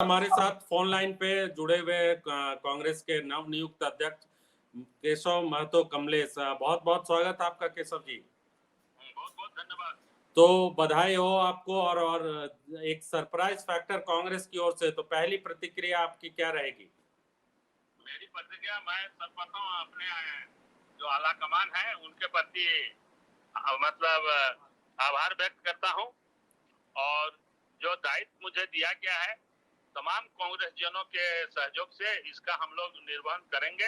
हमारे साथ phone line पे जुड़े हुए कांग्रेस के नवनियुक्त अध्यक्ष केशव महतो कमलेश, बहुत बहुत स्वागत है आपका केशव जी। बहुत बहुत धन्यवाद। तो बधाई हो आपको। और एक सरप्राइज फैक्टर कांग्रेस की ओर से, तो पहली प्रतिक्रिया आपकी क्या रहेगी? मेरी प्रतिक्रिया, मैं सर्वप्रथम अपने जो आला कमान है उनके प्रति मतलब आभार व्यक्त करता हूं, और जो दायित्व मुझे दिया गया है तमाम कांग्रेस जनों के सहयोग से इसका हम लोग निर्वहन करेंगे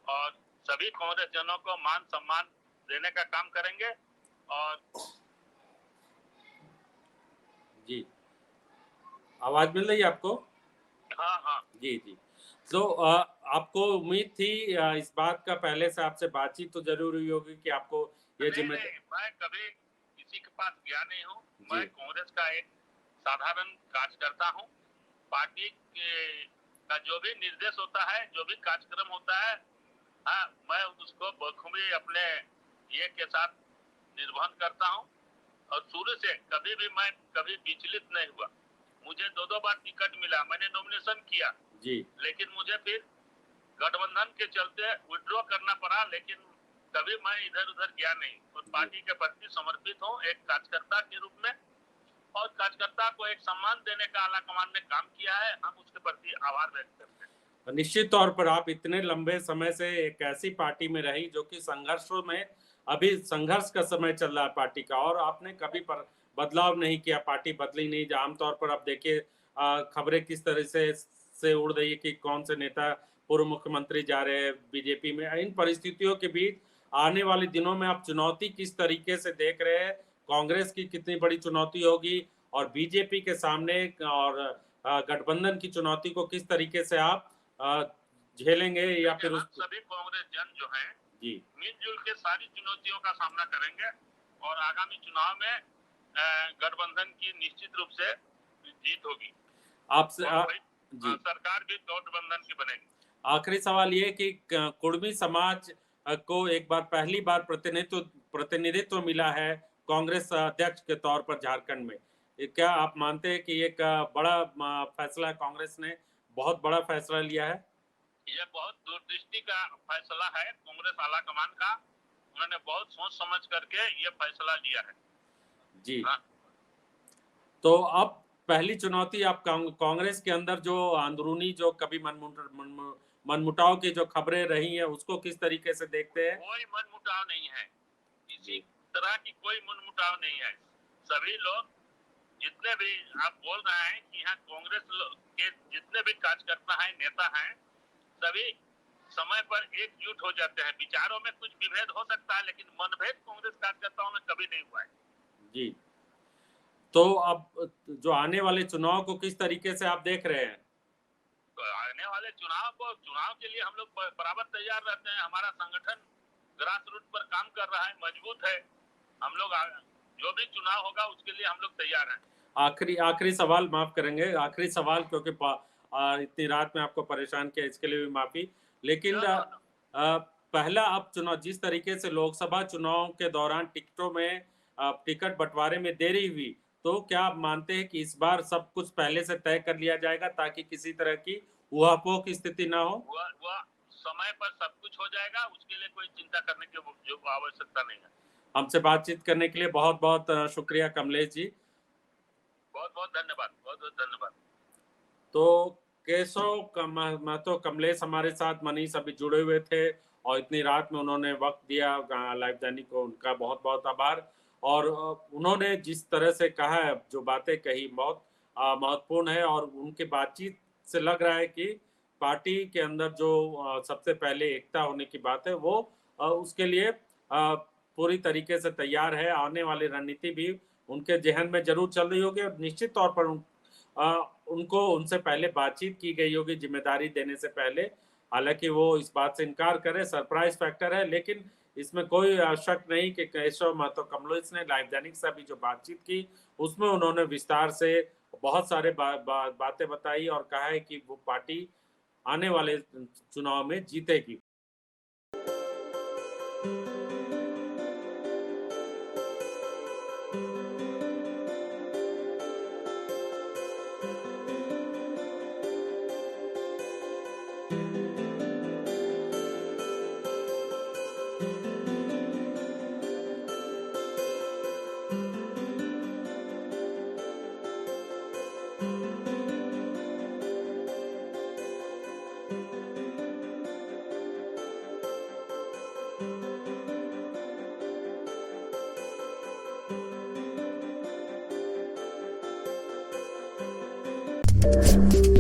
और सभी कांग्रेस जनों को मान सम्मान देने का काम करेंगे। और जी, आवाज मिल रही है आपको? हाँ हाँ जी जी। तो आपको उम्मीद थी, इस बात का पहले से आपसे बातचीत तो जरूर हुई होगी कि आपको ये नहीं जिम्मेदारी? नहीं, मैं कभी किसी के पास गया नहीं हूँ। जी मैं कांग्रेस का एक साधारण कार्यकर्ता हूँ। पार्टी का जो भी निर्देश होता है, जो भी कार्यक्रम होता है, हाँ, मैं उसको बखूबी अपने ये के साथ निर्वहन करता हूँ। और शुरू से कभी भी मैं कभी विचलित नहीं हुआ। मुझे दो बार टिकट मिला, मैंने नॉमिनेशन किया, जी लेकिन मुझे फिर गठबंधन के चलते विड्रॉ करना पड़ा, लेकिन कभी मैं इधर उधर गया नहीं और जी। पार्टी के प्रति समर्पित हूँ एक कार्यकर्ता के रूप में। और कार्यकर्ता को एक सम्मान देने का आला कमान ने काम किया है, हम उसके प्रति आभार व्यक्त करते हैं। निश्चित तौर पर आप इतने लंबे समय से एक ऐसी पार्टी में रही जो कि संघर्षों में, अभी संघर्ष का समय चल रहा है पार्टी का, और आपने कभी पर बदलाव नहीं किया, पार्टी बदली नहीं। आमतौर पर आप देखिए, खबरें किस तरह से उड़ रही है कि कौन से नेता पूर्व मुख्यमंत्री जा रहे हैं बीजेपी में। इन परिस्थितियों के बीच आने वाले दिनों में आप चुनौती किस तरीके से देख रहे हैं? कांग्रेस की कितनी बड़ी चुनौती होगी और बीजेपी के सामने और गठबंधन की चुनौती को किस तरीके से आप झेलेंगे, या देखिए, फिर हम उस? सभी कांग्रेस जन जो हैं जी मिलजुल के सारी चुनौतियों का सामना करेंगे और आगामी चुनाव में गठबंधन की निश्चित रूप से जीत होगी आपसे और वही जी, सरकार भी गठबंधन की बनेगी। आखिरी सवाल ये कि कुर्मी समाज को एक बार पहली बार प्रतिनिधित्व मिला है कांग्रेस अध्यक्ष के तौर पर झारखंड में। क्या आप मानते हैं कि एक बड़ा फैसला कांग्रेस ने बहुत बड़ा फैसला लिया है? ये बहुत दूरदृष्टि का फैसला है कांग्रेस आला कमान का। उन्होंने बहुत सोच समझ करके ये फैसला लिया है। जी। हाँ, तो अब पहली चुनौती, आप कांग्रेस के अंदर जो अंदरूनी जो कभी मनमुटाव की जो खबरें रही हैं, उसको किस तरीके से देखते हैं? कोई मनमुटाव नहीं है, किसी जी तरह की कोई मनमुटाव नहीं है। सभी लोग, जितने भी आप बोल रहे हैं कि यहाँ कांग्रेस के जितने भी कार्यकर्ता हैं, नेता हैं, सभी समय पर एकजुट हो जाते हैं। विचारों में कुछ विभेद हो सकता है, लेकिन मनभेद कांग्रेस कार्यकर्ताओं में कभी नहीं हुआ है। जी। तो अब जो आने वाले चुनाव को किस तरीके से आप देख रहे हैं? तो आने वाले चुनाव के लिए हम लोग बराबर तैयार रहते हैं। हमारा संगठन ग्रास रूट पर काम कर रहा है, मजबूत है। हम लोग जो भी चुनाव होगा उसके लिए हम लोग तैयार हैं। आखिरी आखिरी सवाल, माफ करेंगे, आखिरी सवाल, क्योंकि इतनी रात में आपको परेशान किया, इसके लिए भी माफी। लेकिन नो नो नो। पहला अब चुनाव, जिस तरीके से लोकसभा चुनाव के दौरान टिकटों में टिकट बंटवारे में देरी हुई, तो क्या आप मानते हैं कि इस बार सब कुछ पहले से तय कर लिया जाएगा ताकि किसी तरह की ऊहापोह की स्थिति ना हो? वह समय पर सब कुछ हो जाएगा, उसके लिए कोई चिंता करने की जो आवश्यकता नहीं है। हमसे बातचीत करने के लिए बहुत बहुत शुक्रिया कमलेश जी। बहुत बहुत धन्यवाद, बहुत बहुत धन्यवाद। तो केशव महतो कमलेश हमारे साथ मनीष अभी जुड़े हुए थे, और इतनी रात में उन्होंने वक्त दिया लाइव दैनिक को, उनका बहुत बहुत आभार। और उन्होंने जिस तरह से कहा है, जो बातें कही, बहुत महत्वपूर्ण है, और उनकी बातचीत से लग रहा है कि पार्टी के अंदर जो सबसे पहले एकता होने की बात है, वो उसके लिए पूरी तरीके से तैयार है। आने वाली रणनीति भी उनके जहन में जरूर चल रही होगी, और निश्चित तौर पर उनको उनसे पहले बातचीत की गई होगी जिम्मेदारी देने से पहले। हालांकि वो इस बात से इनकार करे, सरप्राइज फैक्टर है, लेकिन इसमें कोई शक नहीं कि केशव महतो कमलेश ने लाइव दैनिक से अभी जो बातचीत की, उसमें उन्होंने विस्तार से बहुत सारे बातें बताई, और कहा है कि वो पार्टी आने वाले चुनाव में जीतेगी। है।